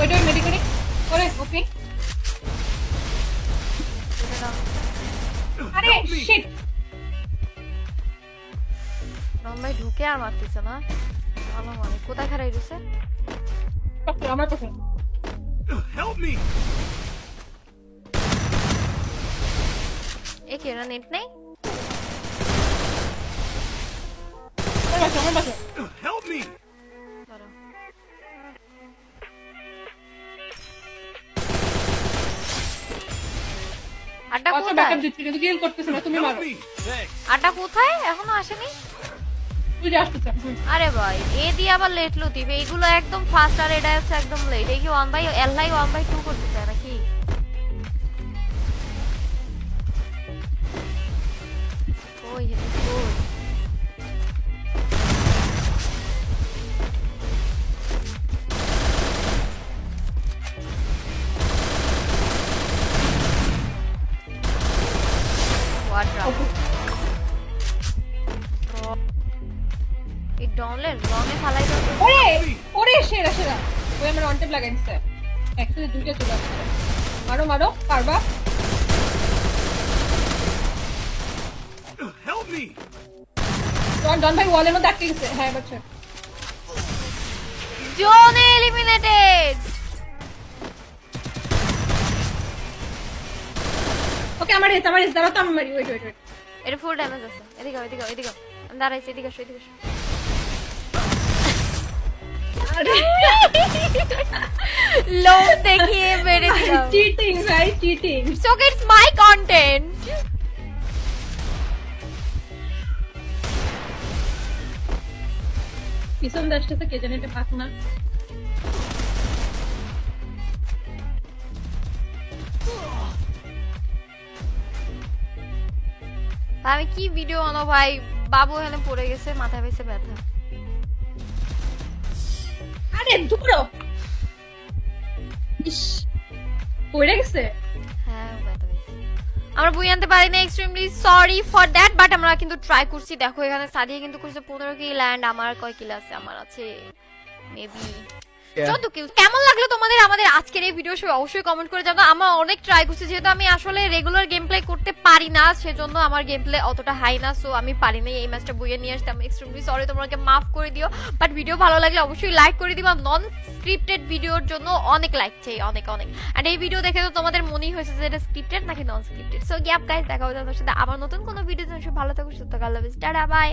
ওইটা মেডিকেল করে ওপেন। আরে শিট, ভাই ঢুকে আর মারতেছে না। ভালো মানে কোথায় খারাই রয়েছে? আমার কাছে Help me! এ কি না নেট নেই? আমার কাছে Help me! দাঁড়াও। আড্ডা কত কোথায়? ব্যাকআপ দিচ্ছি কিন্তু কিল করতেছ না, তুমি Help মারো। me! Thanks. আড্ডা কোথায়? এখনো আসেনি? তুই যে আসতেছ। আরে ভাই এ দিয়ে আবার লেট লুতিফ, এইগুলো একদম ফাস্ট আর এটা হচ্ছে একদম লেট। এই কি 1/2 করতে চায় নাকি? ওই হে কই? কোয়াড্রা এই ডনলে রনে ফালাই দাও। ওরে ওরে সেরা সেরা, ওই আমার অন টেপ লাগাই দিছে। একসাথে দুইটা চলে আসছে। মারো মারো পারবা। Help me! ডন ভাই ওয়ালের মধ্যে আটকে গেছে। হ্যাঁ বাচ্চা জন এলিমিনেটেড। ওকে আমার দাঁড়া তো আমি মারি। ওয়েট ওয়েট ওয়েট এর ফুল ড্যামেজ আছে। এদিকে আও, এদিকে আও, এদিকে আও। আমি দাঁড়াইছি, এদিকে আসো, এদিকে আসো। লোক দেখিয়ে মেরে দিলাম। চিটিং ভাই cheating. So it's my content. পিছন দাসটাতে কে জানে এটা পাক না। আমি কি ভিডিও বানাবো ভাই? বাবু এখানে পড়ে গেছে, মাথায় পেয়েছে ব্যথা। আরে দূরো। ইস পড়ে গেছে। হ্যাঁ ব্যথা পেয়েছে। আমরা বই আনতে পারি না, extremely sorry for that, but আমরা কিন্তু ট্রাই করছি। দেখো এখানে সাদিয়া কিন্তু করছে 15 কিল এন্ড আমার কয় কিল আছে? আমার আছে মেবি 14 কিল। কেমন লাগলো তোমাদের আমাদের আজকের এই ভিডিও? সবাই অবশ্যই কমেন্ট করে জানাও। আমরা অনেক ট্রাই করছি, যেহেতু আমি আসলে রেগুলার গেম প্লে করতে পারি না, সেজন্য আমার গেম প্লে অতটা হাই না, সো আমি পারি না এই ম্যাচটা বইয়ে নিয়ে আসতে। আমি এক্সট্রিমলি সরি, তোমরাকে মাফ করে দিও। বাট ভিডিও ভালো লাগলে অবশ্যই লাইক করে দিবা। নন স্ক্রিপ্টেড ভিডিওর জন্য অনেক লাইক চাই, অনেক অনেক। আর এই ভিডিও দেখে তো তোমাদের মনেই হয়েছে যে এটা স্ক্রিপ্টেড নাকি নন স্ক্রিপ্টেড। সো গ্যাপ গাইস, দেখা হবে তোমাদের সাথে আবার নতুন কোনো ভিডিও। ভালো থাকো, সুস্থ থাকো, আল্লাহ হাফেজ, টাটা বাই।